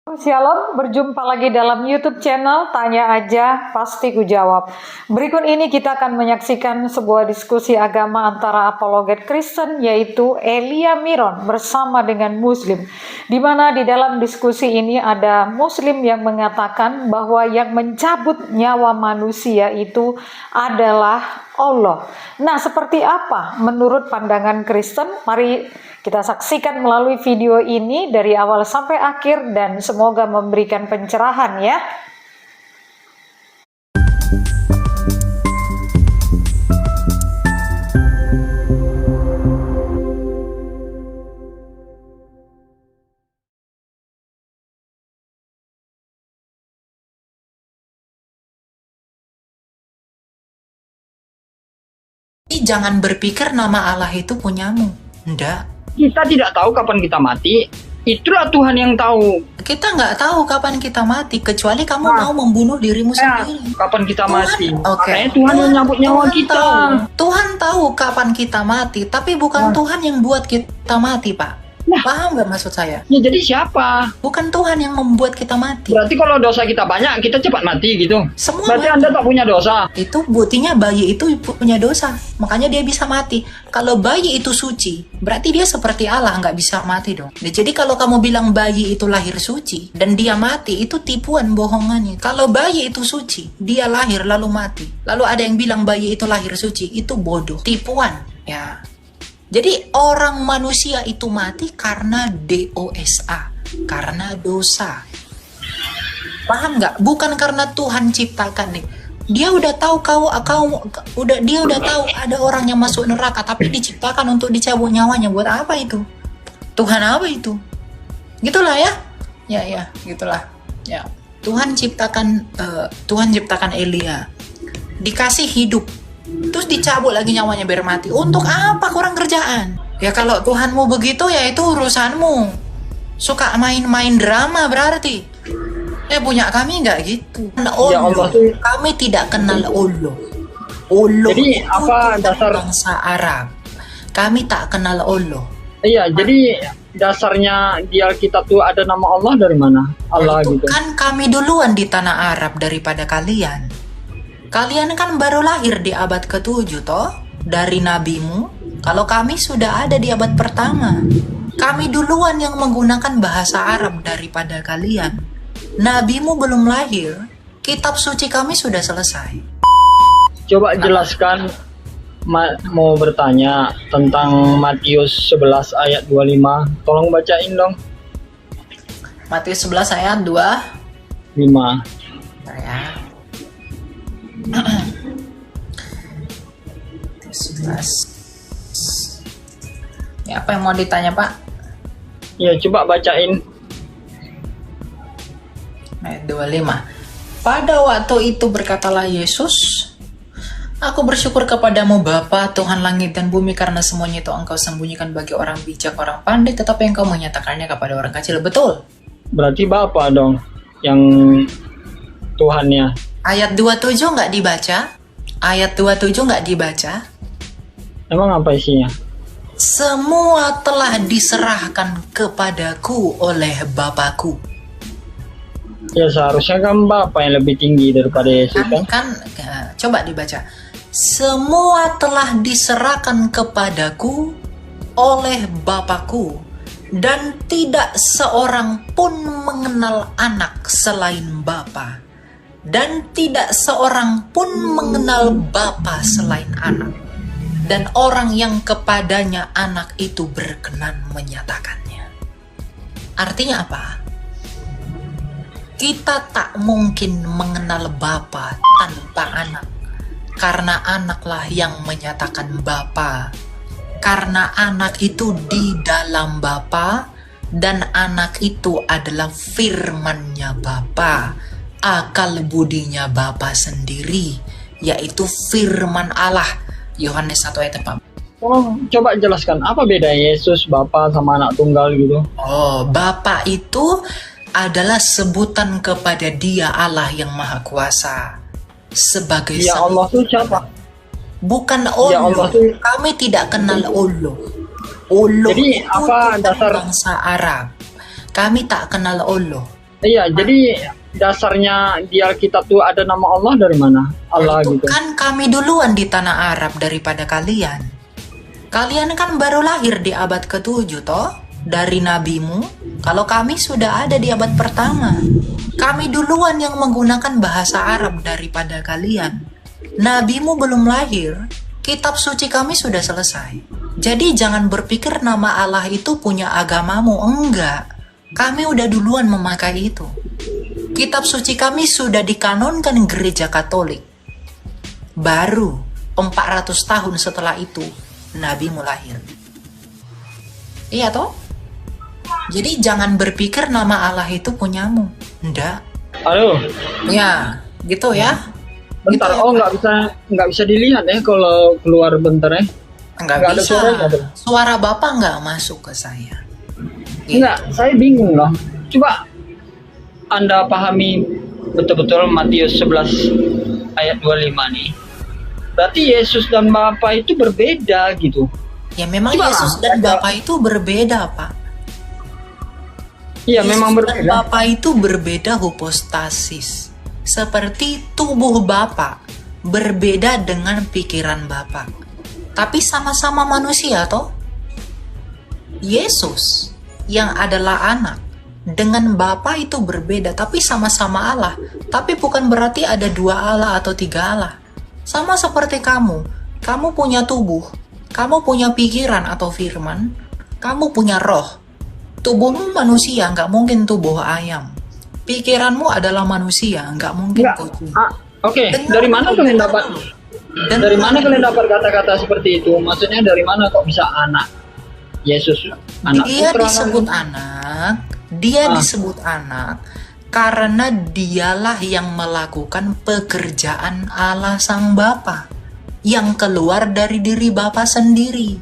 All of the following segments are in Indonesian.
Shalom, berjumpa lagi dalam YouTube channel Tanya Aja Pasti Ku Jawab. Berikut ini kita akan menyaksikan sebuah diskusi agama antara apologet Kristen yaitu Elia Miron bersama dengan Muslim. Di mana di dalam diskusi ini ada Muslim yang mengatakan bahwa yang mencabut nyawa manusia itu adalah Allah. Nah, seperti apa menurut pandangan Kristen? Mari kita saksikan melalui video ini dari awal sampai akhir dan semoga memberikan pencerahan ya. Jangan berpikir nama Allah itu punyamu. Enggak. Kita tidak tahu kapan kita mati. Itulah Tuhan yang tahu. Kita nggak tahu kapan kita mati, kecuali kamu mau membunuh dirimu sendiri. Kapan kita mati. Oke. Makanya Tuhan yang nyabut nyawa kita. Tuhan tahu kapan kita mati, tapi bukan Tuhan yang buat kita mati, Pak. Paham nggak maksud saya? Ya, jadi siapa? Bukan Tuhan yang membuat kita mati. Berarti kalau dosa kita banyak, kita cepat mati gitu. Semua Berarti mati. Anda tak punya dosa. Itu buktinya bayi itu punya dosa, makanya dia bisa mati. Kalau bayi itu suci, berarti dia seperti Allah, nggak bisa mati dong. Nah, jadi kalau kamu bilang bayi itu lahir suci dan dia mati, itu tipuan bohongannya. Kalau bayi itu suci, dia lahir lalu mati. Lalu ada yang bilang bayi itu lahir suci, itu bodoh, tipuan. Ya. Jadi orang manusia itu mati karena dosa, karena dosa. Paham nggak? Bukan karena Tuhan ciptakan nih. Dia udah tahu dia udah tahu ada orang yang masuk neraka, tapi diciptakan untuk dicabut nyawanya. Buat apa itu? Tuhan apa itu? Gitulah ya. Ya, gitulah. Ya. Tuhan ciptakan Elia. Dikasih hidup. Terus dicabut lagi nyawanya biar mati. Untuk apa kurang kerjaan? Ya kalau Tuhanmu begitu ya itu urusanmu. Suka main-main drama berarti. Punya kami nggak gitu. Ya Allah. Kami tidak kenal Allah. Allah Jadi itu apa dasar bangsa Arab. Kami tak kenal Allah. Iya, jadi dasarnya di Alkitab tuh ada nama Allah dari mana? Allah itu gitu. kan kami duluan di tanah Arab daripada kalian. Kalian kan baru lahir di abad ke-7 toh dari nabimu. Kalau kami sudah ada di abad pertama. Kami duluan yang menggunakan bahasa Arab daripada kalian. Nabimu belum lahir, kitab suci kami sudah selesai. Coba jelaskan, mau bertanya tentang Matius 11 ayat 25. Tolong bacain dong. Matius 11 ayat 25. 5. Ya. 11. Ya, apa yang mau ditanya, Pak? Ya, coba bacain. Ayat 25. Pada waktu itu berkatalah Yesus, Aku bersyukur kepadamu Bapa, Tuhan langit dan bumi, karena semuanya itu Engkau sembunyikan bagi orang bijak, orang pandai, tetapi Engkau menyatakannya kepada orang kecil. Betul? Berarti Bapak dong yang Tuhannya. Ayat 27 nggak dibaca? Ayat 27 nggak dibaca? Emang apa isinya? Semua telah diserahkan kepadaku oleh Bapakku. Ya seharusnya kan Bapak yang lebih tinggi daripada Yesus kan? Coba dibaca. Semua telah diserahkan kepadaku oleh Bapakku, dan tidak seorang pun mengenal anak selain Bapa, dan tidak seorang pun mengenal Bapa selain anak, dan orang yang kepadanya anak itu berkenan menyatakannya. Artinya apa? Kita tak mungkin mengenal Bapa tanpa anak, karena anaklah yang menyatakan Bapa. Karena anak itu di dalam Bapa, dan anak itu adalah firman-Nya Bapa, akal budinya Bapa sendiri, yaitu firman Allah. Yohanes 1 ayat 4. Tolong coba jelaskan apa beda Yesus, Bapa sama anak tunggal gitu. Oh, Bapa itu adalah sebutan kepada Dia Allah yang Maha Kuasa sebagai Ya Allah tuh siapa? Bukan Ya Allah. Allah tuh. Kami tidak kenal Allah. Allah Jadi itu apa Tuhan dasar bangsa Arab. Kami tak kenal Allah. Iya, jadi dasarnya di Alkitab tuh ada nama Allah dari mana? Allah Itu gitu. kan kami duluan di tanah Arab daripada kalian. Kalian kan baru lahir di abad ke-7 toh dari nabimu. Kalau kami sudah ada di abad pertama. Kami duluan yang menggunakan bahasa Arab daripada kalian. Nabimu belum lahir, kitab suci kami sudah selesai. Jadi jangan berpikir nama Allah itu punya agamamu, enggak. Kami udah duluan memakai itu. Kitab suci kami sudah dikanonkan gereja Katolik. Baru 400 tahun setelah itu Nabi lahir. Iya toh? Jadi jangan berpikir nama Allah itu punyamu. Enggak. Halo, Ya, gitu ya. bentar. Gitu ya, Oh, Pak. nggak bisa dilihat ya kalau keluar bentar ya. Enggak nggak ada bisa. suaranya, Bro. Suara Bapak enggak masuk ke saya. Gitu. Enggak, saya bingung loh. Coba Anda pahami betul-betul Matius 11 ayat 25 nih. Berarti Yesus dan Bapa itu berbeda gitu. Ya memang Coba Yesus dan Bapa itu berbeda, Pak. Iya, Yesus memang dan berbeda. Bapa itu berbeda hipostasis. Seperti tubuh Bapa berbeda dengan pikiran Bapa. Tapi sama-sama manusia toh. Yesus yang adalah anak dengan Bapa itu berbeda tapi sama-sama Allah. Tapi bukan berarti ada dua Allah atau tiga Allah. Sama seperti kamu. Kamu punya tubuh, kamu punya pikiran atau firman, kamu punya roh. Tubuhmu manusia, nggak mungkin tubuh ayam. Pikiranmu adalah manusia, nggak mungkin Enggak. kucing. Oke, Dengar dari mana dulu, kalian dengar dapat? dulu. Dari mana kalian dapat kata-kata seperti itu? Maksudnya dari mana kok bisa anak Yesus, anak Dia putra, disebut anak, dia disebut anak karena dialah yang melakukan pekerjaan Allah Sang Bapa yang keluar dari diri Bapa sendiri.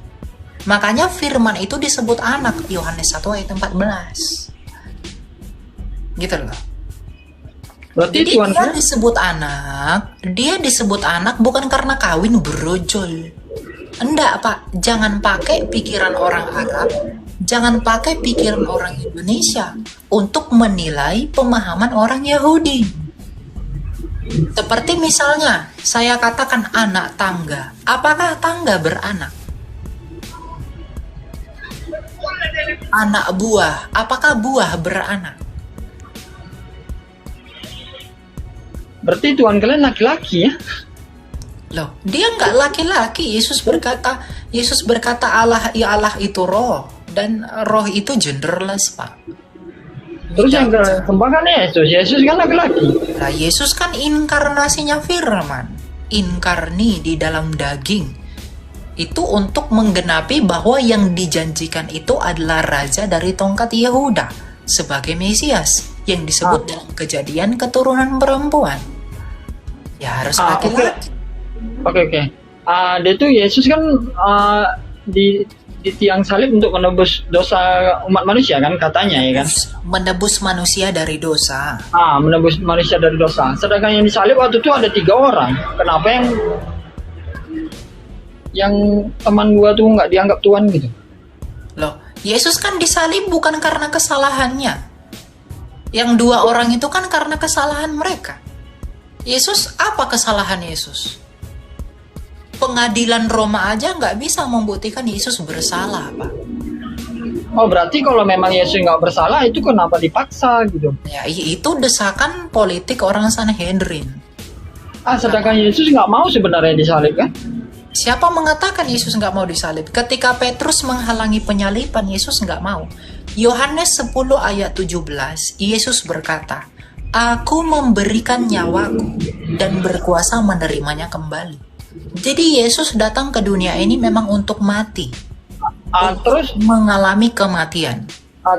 Makanya firman itu disebut anak, Yohanes 1 ayat 14. Gitu loh. Berarti Jadi Tuhan dia disebut anak bukan karena kawin brojol. Enggak, Pak. Jangan pakai pikiran orang Arab, jangan pakai pikiran orang Indonesia untuk menilai pemahaman orang Yahudi. Seperti misalnya, saya katakan anak tangga. Apakah tangga beranak? Anak buah, apakah buah beranak? berarti Tuhan kalian laki-laki ya? Loh, dia nggak laki-laki. Yesus berkata Allah, ya Allah itu roh, dan roh itu genderless, Pak. Terus yang kembang kan Yesus. Yesus kan laki-laki. Nah, Yesus kan inkarnasinya firman, inkarni di dalam daging. Itu untuk menggenapi bahwa yang dijanjikan itu adalah raja dari tongkat Yehuda sebagai Mesias yang disebut dalam Kejadian keturunan perempuan. Ya harus laki-laki. Oke. Dia tuh Yesus kan di tiang salib untuk menebus dosa umat manusia kan katanya ya kan? Menebus manusia dari dosa. Menebus manusia dari dosa. Sedangkan yang disalib waktu itu ada 3 orang. Kenapa yang teman gua tuh nggak dianggap Tuhan gitu? Loh, Yesus kan disalib bukan karena kesalahannya. Yang 2 orang itu kan karena kesalahan mereka. Yesus, apa kesalahan Yesus? Pengadilan Roma aja nggak bisa membuktikan Yesus bersalah, Pak. Oh, berarti kalau memang Yesus nggak bersalah, itu kenapa dipaksa gitu? Ya, itu desakan politik orang Sanhedrin. Sedangkan Yesus nggak mau sebenarnya disalib kan? Siapa mengatakan Yesus nggak mau disalib? Ketika Petrus menghalangi penyaliban, Yesus nggak mau. Yohanes 10 ayat 17, Yesus berkata, Aku memberikan nyawaku dan berkuasa menerimanya kembali. Jadi Yesus datang ke dunia ini memang untuk mati. Terus Mengalami kematian.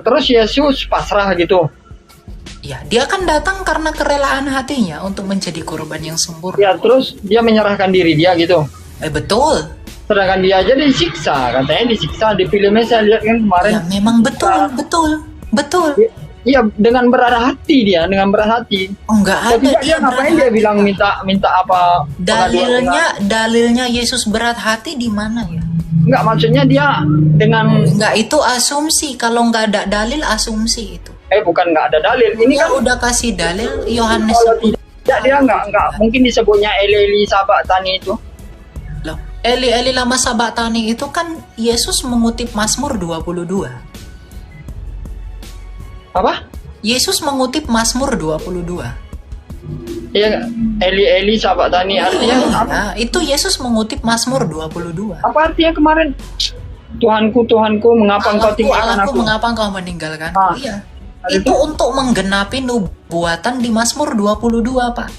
terus Yesus pasrah gitu. Ya, dia kan datang karena kerelaan hatinya untuk menjadi korban yang sempurna. Ya, terus dia menyerahkan diri dia gitu. Betul. Sedangkan dia aja disiksa, katanya disiksa di filmnya saya lihat kan kemarin. Ya, memang betul. Iya, dengan berat hati dia, dengan berat hati. Oh, enggak ada. Tapi dia ngapain dia bilang minta apa? Dalilnya Yesus berat hati di mana ya? Enggak, maksudnya dia dengan Enggak, itu asumsi. Kalau enggak ada dalil, asumsi itu. bukan nggak ada dalil. Ini Dia kan udah kasih dalil Yohanes kalau 10. tidak dia nggak mungkin disebutnya Eli sahabat tani itu. Loh, Eli lama sabatani itu kan Yesus mengutip Mazmur 22. Apa? Yesus mengutip Mazmur 22. Ya, Eli sahabat tani artinya apa? Nah, itu Yesus mengutip Mazmur 22. Apa artinya kemarin? Tuhanku, mengapa engkau tinggalkan Allahku, aku? mengapa engkau meninggalkan? Ah, Iya. itu Itu untuk menggenapi nubuatan di Mazmur 22, Pak.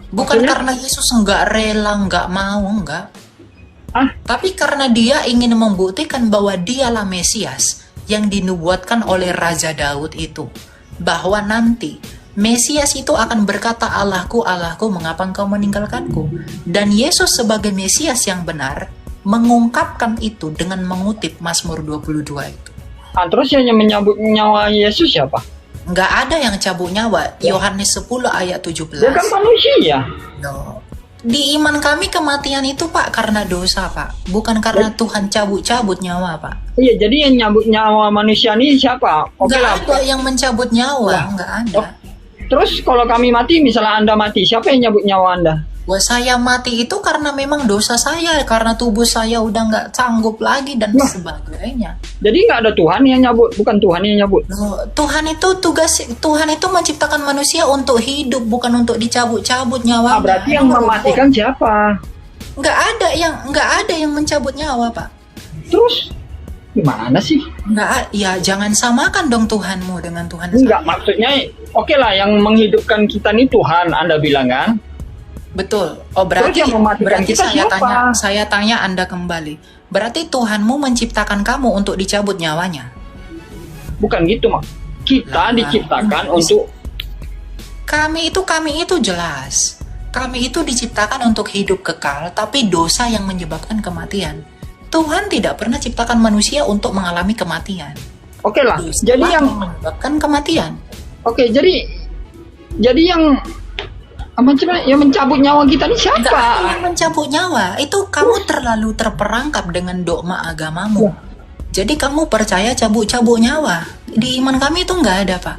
Bukan Maksudnya? karena Yesus nggak rela, nggak mau, nggak. Ah, Tapi karena dia ingin membuktikan bahwa dialah Mesias yang dinubuatkan oleh Raja Daud itu. Bahwa nanti Mesias itu akan berkata, Allahku, Allahku, mengapa engkau meninggalkanku? Dan Yesus sebagai Mesias yang benar mengungkapkan itu dengan mengutip Mazmur 22 itu. terus yang menyambut nyawa Yesus siapa? Nggak ada yang cabut nyawa. Yohanes 10 ayat 17. Dia kan manusia. No. Di iman kami kematian itu, Pak, karena dosa, Pak. Bukan karena Tuhan cabut-cabut nyawa, Pak. Iya, jadi yang nyambut nyawa manusia ini siapa? Oke Nggak lah. ada yang mencabut nyawa, nggak ada. Oh, terus kalau kami mati, misalnya Anda mati, siapa yang nyambut nyawa Anda? Wah, saya mati itu karena memang dosa saya, karena tubuh saya udah nggak sanggup lagi dan Nah. sebagainya. Jadi nggak ada Tuhan yang nyambut, bukan Tuhan yang nyambut. Loh, Tuhan itu menciptakan manusia untuk hidup, bukan untuk dicabut-cabut nyawanya. Berarti yang mematikan siapa? Nggak ada yang mencabut nyawa, Pak. Terus gimana sih? Ya jangan samakan dong Tuhanmu dengan Tuhan Enggak, saya. maksudnya oke lah, yang menghidupkan kita ini Tuhan, Anda bilang kan? Betul. Oh, berarti Terus yang mematikan kita siapa? saya tanya Anda kembali. Berarti Tuhanmu menciptakan kamu untuk dicabut nyawanya. Bukan gitu, Mak. Kita Lah, diciptakan untuk Kami itu jelas. Kami itu diciptakan untuk hidup kekal, tapi dosa yang menyebabkan kematian. Tuhan tidak pernah ciptakan manusia untuk mengalami kematian. oke lah. Dosa Jadi yang menyebabkan kematian. oke, jadi yang yang mencabut nyawa kita ini Enggak ada siapa? yang mencabut nyawa. Itu kamu terlalu terperangkap dengan dogma agamamu. Jadi kamu percaya cabut-cabut nyawa. Di iman kami itu nggak ada, Pak.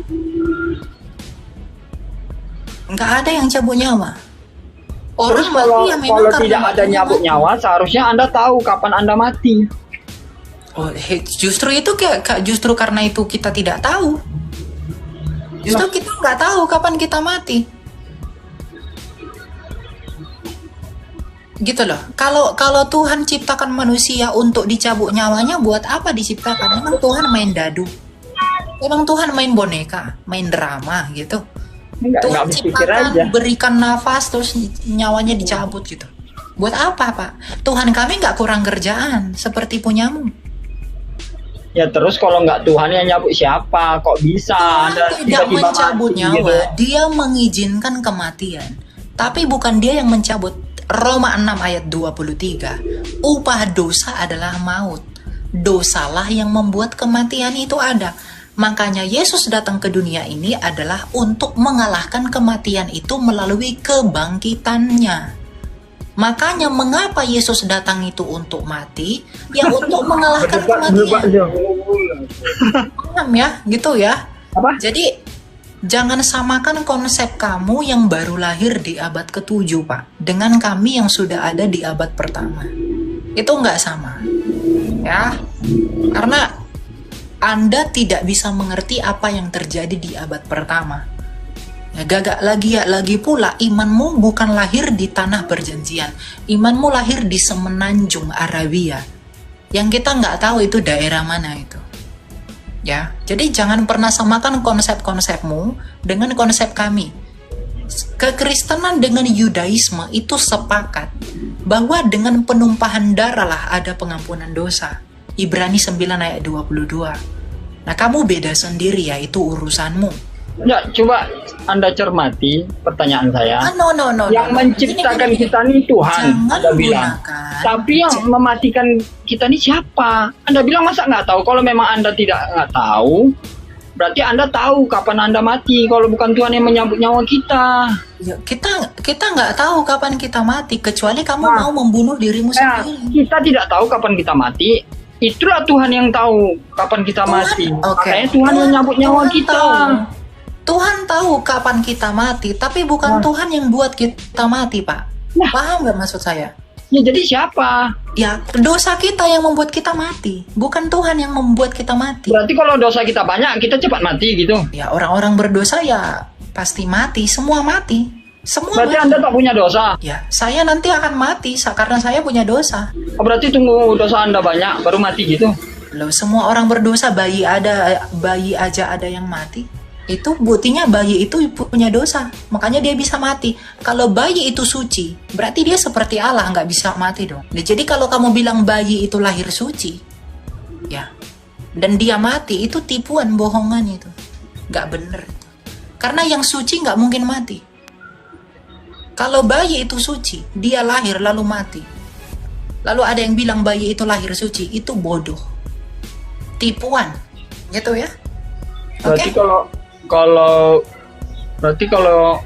Nggak ada yang cabut nyawa. Terus Orang kalau mati ya memang kalau karena tidak ada matinya nyabut mati. nyawa, seharusnya Anda tahu kapan Anda mati. Oh, justru itu justru karena itu kita tidak tahu. Justru kita nggak tahu kapan kita mati. Gitu loh. Kalau Tuhan ciptakan manusia untuk dicabut nyawanya, buat apa diciptakan? Emang Tuhan main dadu? Emang Tuhan main boneka, main drama gitu? Enggak Tuhan habis pikir ciptakan, aja. berikan nafas terus nyawanya dicabut gitu. Buat apa, Pak? Tuhan kami nggak kurang kerjaan seperti punyamu. Ya terus kalau nggak Tuhan yang nyabut siapa? Kok bisa Tuhan Anda tidak tiba-tiba mencabut mati nyawa, gitu? Dia mengizinkan kematian. Tapi bukan dia yang mencabut. Roma 6 ayat 23. Upah dosa adalah maut. Dosalah yang membuat kematian itu ada. Makanya Yesus datang ke dunia ini adalah untuk mengalahkan kematian itu melalui kebangkitannya. Makanya mengapa Yesus datang itu untuk mati? Ya untuk mengalahkan kematian. Paham ya? Gitu ya. Apa? Jadi jangan samakan konsep kamu yang baru lahir di abad ke-7, Pak, dengan kami yang sudah ada di abad pertama. Itu nggak sama. Ya. Karena Anda tidak bisa mengerti apa yang terjadi di abad pertama. Ya, gagak lagi pula imanmu bukan lahir di tanah perjanjian. Imanmu lahir di semenanjung Arabia. Yang kita nggak tahu itu daerah mana itu. Ya, jadi jangan pernah samakan konsep-konsepmu dengan konsep kami. Kekristenan dengan Yudaisme itu sepakat bahwa dengan penumpahan darah lah ada pengampunan dosa. Ibrani 9 ayat 22. Nah, kamu beda sendiri ya, itu urusanmu. Ya, coba Anda cermati pertanyaan saya. No. Yang menciptakan Gini. kita ini Tuhan, Jangan Anda bilang. gunakan. Tapi yang mematikan kita ini siapa? Anda bilang masa nggak tahu? Kalau memang Anda nggak tahu, berarti Anda tahu kapan Anda mati. Kalau bukan Tuhan yang menyambut nyawa kita. Ya, kita nggak tahu kapan kita mati, kecuali kamu Nah. mau membunuh dirimu Nah, sendiri. kita tidak tahu kapan kita mati. itulah Tuhan yang tahu kapan kita mati. Oke. Makanya Tuhan yang nyabut nyawa Tuhan kita. tahu. Tuhan tahu kapan kita mati, tapi bukan Tuhan yang buat kita mati, Pak. Nah. Paham nggak maksud saya? Ya jadi siapa? Ya, dosa kita yang membuat kita mati, bukan Tuhan yang membuat kita mati. Berarti kalau dosa kita banyak, kita cepat mati gitu. Ya, orang-orang berdosa ya pasti mati, semua mati. Semua Berarti mati. Anda tak punya dosa. Ya, saya nanti akan mati karena saya punya dosa. Oh, berarti tunggu dosa Anda banyak baru mati gitu. Loh, semua orang berdosa, bayi aja ada yang mati. Itu buktinya bayi itu punya dosa, makanya dia bisa mati. Kalau bayi itu suci, berarti dia seperti Allah, nggak bisa mati dong. Nah, jadi kalau kamu bilang bayi itu lahir suci, ya, dan dia mati, itu tipuan, bohongan itu, nggak bener. Karena yang suci nggak mungkin mati. Kalau bayi itu suci, dia lahir lalu mati. Lalu ada yang bilang bayi itu lahir suci, itu bodoh, tipuan, gitu ya. Berarti Oke? berarti kalau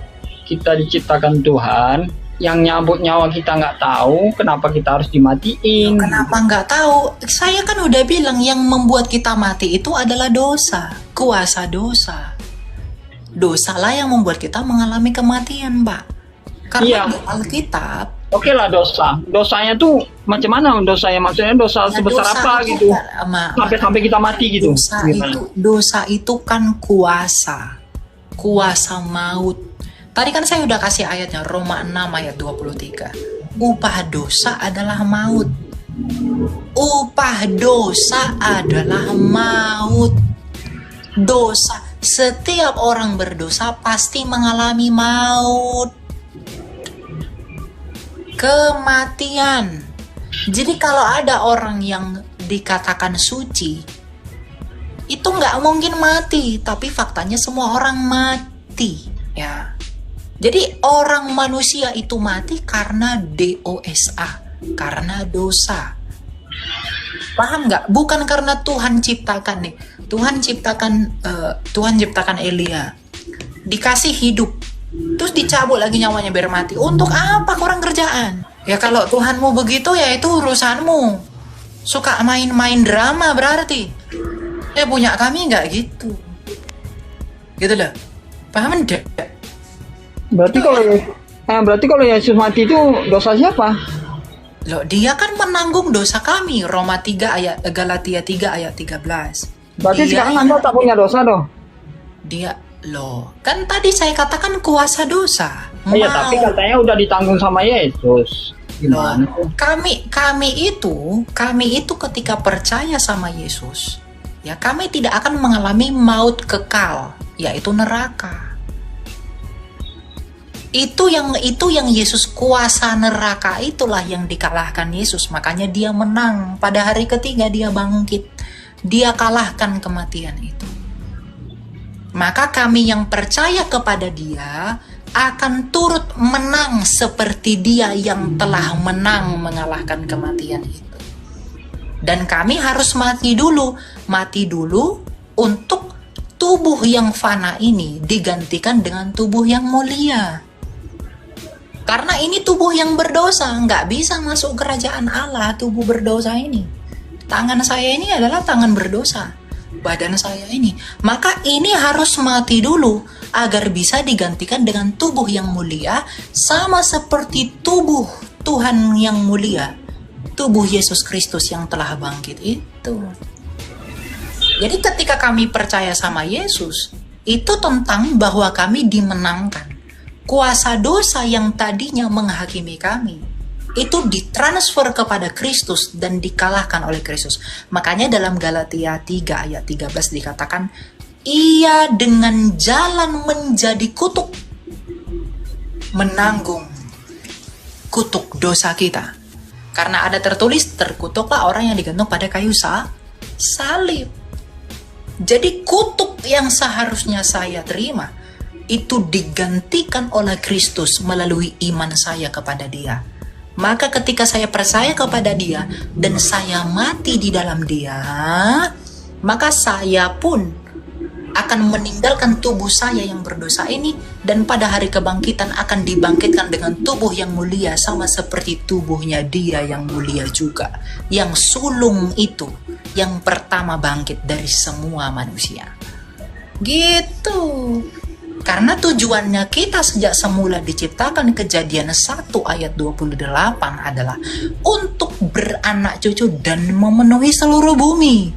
kita diciptakan Tuhan, yang nyabut nyawa kita nggak tahu, kenapa kita harus dimatiin? Kenapa nggak tahu? Saya kan udah bilang yang membuat kita mati itu adalah dosa, kuasa dosa. Dosalah yang membuat kita mengalami kematian, Pak. Karena Iya. di Alkitab, Oke lah dosa. Dosanya tuh macam mana dosanya? Maksudnya dosa ya sebesar dosa apa itu gitu? kan, Sampai kita mati gitu. Gimana? dosa itu kan kuasa maut. Tadi kan saya udah kasih ayatnya, Roma 6 ayat 23. Upah dosa adalah maut. Upah dosa adalah maut. Dosa, setiap orang berdosa pasti mengalami maut, kematian. Jadi kalau ada orang yang dikatakan suci, itu nggak mungkin mati, tapi faktanya semua orang mati, ya. Jadi orang manusia itu mati karena dosa, karena dosa. Paham nggak? Bukan karena Tuhan ciptakan nih. Tuhan ciptakan Elia, dikasih hidup, terus dicabut lagi nyawanya biar mati. Untuk apa kurang kerjaan? Ya kalau Tuhanmu begitu ya itu urusanmu. Suka main-main drama berarti. Punya kami nggak gitu. Gitu loh. Paham enggak? Berarti kalau Yesus mati itu dosa siapa? Loh, dia kan menanggung dosa kami. Galatia 3 ayat 13. Berarti sekarang Anda tak punya dosa dong? Kan tadi saya katakan kuasa dosa. Iya, tapi katanya udah ditanggung sama Yesus. Gimana? Kami itu ketika percaya sama Yesus, ya kami tidak akan mengalami maut kekal, yaitu neraka. Itu yang Yesus, kuasa neraka itulah yang dikalahkan Yesus. Makanya dia menang. Pada hari ketiga dia bangkit. Dia kalahkan kematian itu. Maka kami yang percaya kepada dia akan turut menang seperti dia yang telah menang mengalahkan kematian itu. Dan kami harus mati dulu untuk tubuh yang fana ini digantikan dengan tubuh yang mulia. Karena ini tubuh yang berdosa, nggak bisa masuk kerajaan Allah tubuh berdosa ini. Tangan saya ini adalah tangan berdosa, badan saya ini. Maka ini harus mati dulu agar bisa digantikan dengan tubuh yang mulia, sama seperti tubuh Tuhan yang mulia, tubuh Yesus Kristus yang telah bangkit itu. Jadi ketika kami percaya sama Yesus, itu tentang bahwa kami dimenangkan. Kuasa dosa yang tadinya menghakimi kami, itu ditransfer kepada Kristus dan dikalahkan oleh Kristus. Makanya dalam Galatia 3 ayat 13 dikatakan, ia dengan jalan menjadi kutuk, menanggung kutuk dosa kita. Karena ada tertulis, terkutuklah orang yang digantung pada kayu salib. Jadi kutuk yang seharusnya saya terima, itu digantikan oleh Kristus melalui iman saya kepada dia. Maka ketika saya percaya kepada dia dan saya mati di dalam dia, maka saya pun akan meninggalkan tubuh saya yang berdosa ini, dan pada hari kebangkitan akan dibangkitkan dengan tubuh yang mulia sama seperti tubuhnya dia yang mulia juga, yang sulung itu, yang pertama bangkit dari semua manusia. Gitu. Karena tujuannya kita sejak semula diciptakan, Kejadian 1 ayat 28 adalah untuk beranak cucu dan memenuhi seluruh bumi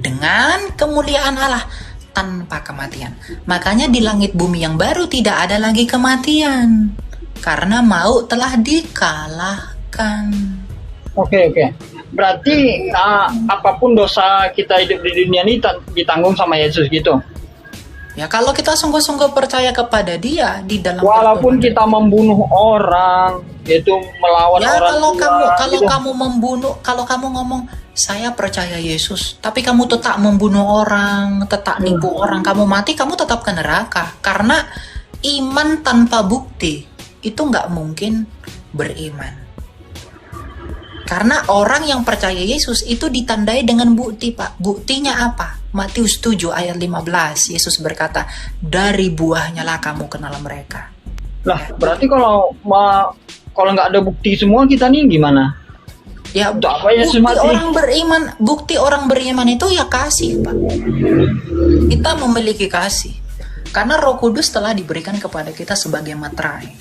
dengan kemuliaan Allah tanpa kematian. Makanya di langit bumi yang baru tidak ada lagi kematian, karena maut telah dikalahkan. Oke. Berarti apapun dosa kita hidup di dunia ini ditanggung sama Yesus gitu. Ya kalau kita sungguh-sungguh percaya kepada Dia di dalam Walaupun kita membunuh orang, itu melawan ya, orang kalau gitu. kamu membunuh, kalau kamu ngomong saya percaya Yesus, tapi kamu tetap membunuh orang, tetap nipu orang, kamu mati, kamu tetap ke neraka. Karena iman tanpa bukti itu nggak mungkin beriman. Karena orang yang percaya Yesus itu ditandai dengan bukti, Pak. Buktinya apa? Matius 7 ayat 15. Yesus berkata, dari buahnya lah kamu kenal mereka. Lah, berarti kalau nggak ada bukti semua, kita nih gimana? Ya, Untuk apa Yesus bukti mati? bukti orang beriman itu ya kasih, Pak. Kita memiliki kasih. Karena Roh Kudus telah diberikan kepada kita sebagai materai.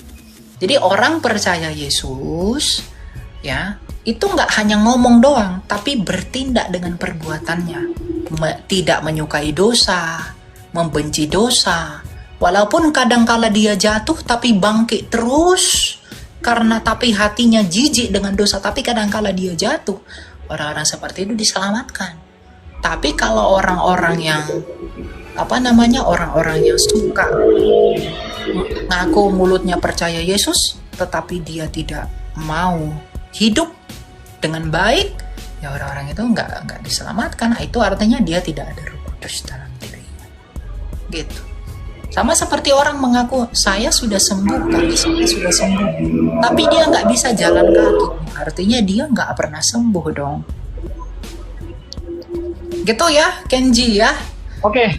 Jadi orang percaya Yesus, ya, itu nggak hanya ngomong doang, tapi bertindak dengan perbuatannya. Tidak menyukai dosa, membenci dosa. Walaupun kadangkala dia jatuh, tapi bangkit terus. Tapi hatinya jijik dengan dosa, tapi kadangkala dia jatuh. Orang-orang seperti itu diselamatkan. Tapi kalau orang-orang yang orang-orang yang suka ngaku mulutnya percaya Yesus, tetapi dia tidak mau hidup dengan baik, ya orang-orang itu nggak diselamatkan. Itu artinya dia tidak ada Roh Kudus dalam dirinya. Gitu. Sama seperti orang mengaku saya sudah sembuh, kaki saya sudah sembuh, tapi dia nggak bisa jalan kaki, artinya dia nggak pernah sembuh dong. Gitu ya, Kenji ya. Oke,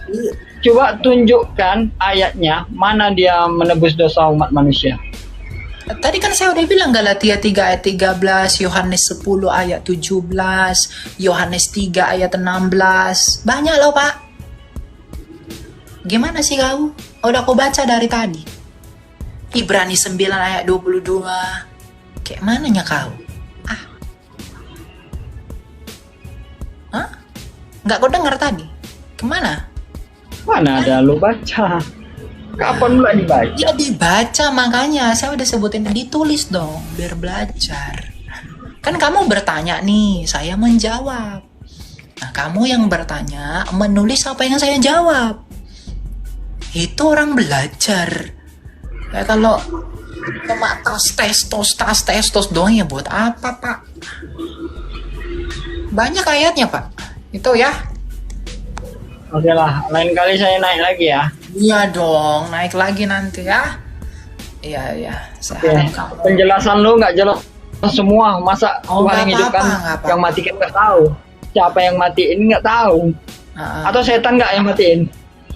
coba tunjukkan ayatnya mana dia menebus dosa umat manusia. Tadi kan saya udah bilang Galatia 3 ayat 13, Yohanes 10 ayat 17, Yohanes 3 ayat 16. Banyak loh, Pak. Gimana sih kau? Udah kau baca dari tadi. Ibrani 9 ayat 22. Kayak mananya kau? Hah? Nggak kau dengar tadi? Kemana? Mana ada lu baca? Kapan mulai dibaca? Ya dibaca, makanya saya udah sebutin, ditulis dong biar belajar. Kan kamu bertanya nih, saya menjawab. Nah, kamu yang bertanya menulis apa yang saya jawab. Itu orang belajar. Ya kalau cuma testos doang ya buat apa, Pak? Banyak ayatnya, Pak. Itu ya. Oke lah, lain kali saya naik lagi ya. Iya dong, naik lagi nanti ya. Iya. Oke. Penjelasan lu nggak jelas semua. Masa Tuhan yang nggak hidupkan, apa-apa. yang mati kan nggak tahu. Siapa yang matiin nggak tahu. Atau setan nggak yang matiin?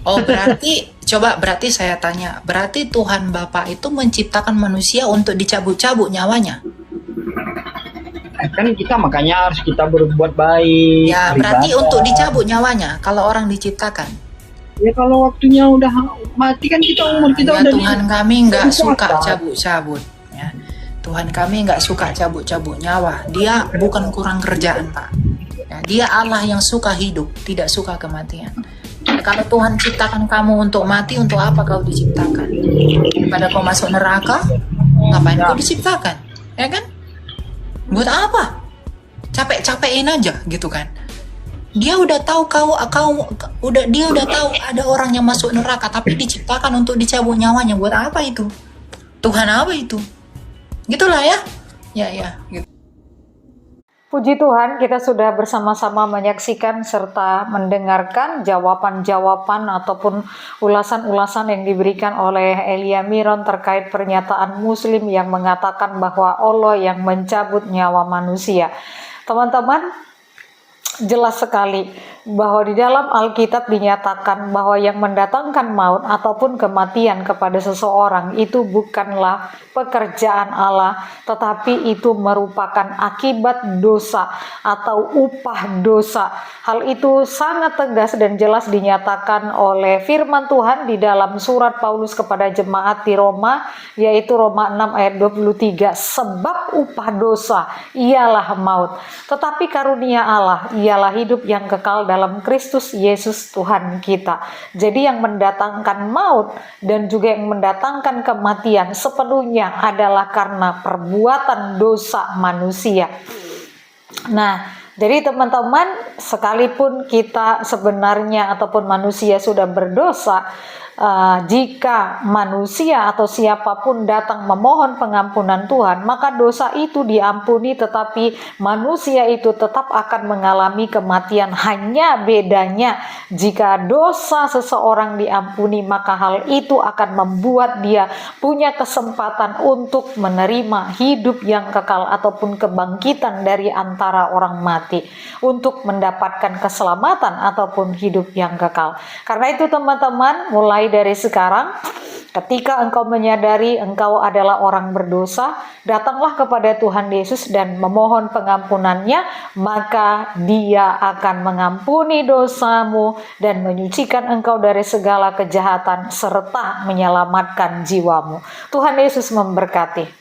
Oh berarti saya tanya, berarti Tuhan Bapa itu menciptakan manusia untuk dicabut-cabut nyawanya? Kan kita makanya harus kita berbuat baik. Ya berarti untuk dicabut nyawanya kalau orang diciptakan. Ya kalau waktunya udah mati kan umur kita Ya udah Tuhan kami nggak suka diciptakan. cabut-cabut. Ya. Tuhan kami nggak suka cabut-cabut nyawa. Dia bukan kurang kerjaan, Pak. Ya, dia Allah yang suka hidup, tidak suka kematian. Ya, kalau Tuhan ciptakan kamu untuk mati, untuk apa kau diciptakan? Daripada kau masuk neraka, ngapain kau diciptakan? Ya kan? Buat apa? Capek-capekin aja gitu kan? Dia udah tahu dia udah tahu ada orang yang masuk neraka, tapi diciptakan untuk dicabut nyawanya. Buat apa itu? Tuhan apa itu? Gitulah ya. Ya. Gitu. Puji Tuhan, kita sudah bersama-sama menyaksikan serta mendengarkan jawaban-jawaban ataupun ulasan-ulasan yang diberikan oleh Elia Miron terkait pernyataan Muslim yang mengatakan bahwa Allah yang mencabut nyawa manusia. Teman-teman, jelas sekali bahwa di dalam Alkitab dinyatakan bahwa yang mendatangkan maut ataupun kematian kepada seseorang itu bukanlah pekerjaan Allah, tetapi itu merupakan akibat dosa atau upah dosa. Hal itu sangat tegas dan jelas dinyatakan oleh firman Tuhan di dalam surat Paulus kepada jemaat di Roma, yaitu Roma 6 ayat 23. Sebab upah dosa ialah maut, tetapi karunia Allah ialah hidup yang kekal dalam Kristus Yesus Tuhan kita. Jadi yang mendatangkan maut dan juga yang mendatangkan kematian sepenuhnya adalah karena perbuatan dosa manusia. Nah, jadi teman-teman, sekalipun kita sebenarnya ataupun manusia sudah berdosa, jika manusia atau siapapun datang memohon pengampunan Tuhan, maka dosa itu diampuni, tetapi manusia itu tetap akan mengalami kematian. Hanya bedanya, jika dosa seseorang diampuni, maka hal itu akan membuat dia punya kesempatan untuk menerima hidup yang kekal ataupun kebangkitan dari antara orang mati, untuk mendapatkan keselamatan ataupun hidup yang kekal. Karena itu teman-teman, mulai dari sekarang, ketika engkau menyadari engkau adalah orang berdosa, datanglah kepada Tuhan Yesus dan memohon pengampunannya, maka Dia akan mengampuni dosamu dan menyucikan engkau dari segala kejahatan serta menyelamatkan jiwamu. Tuhan Yesus memberkati.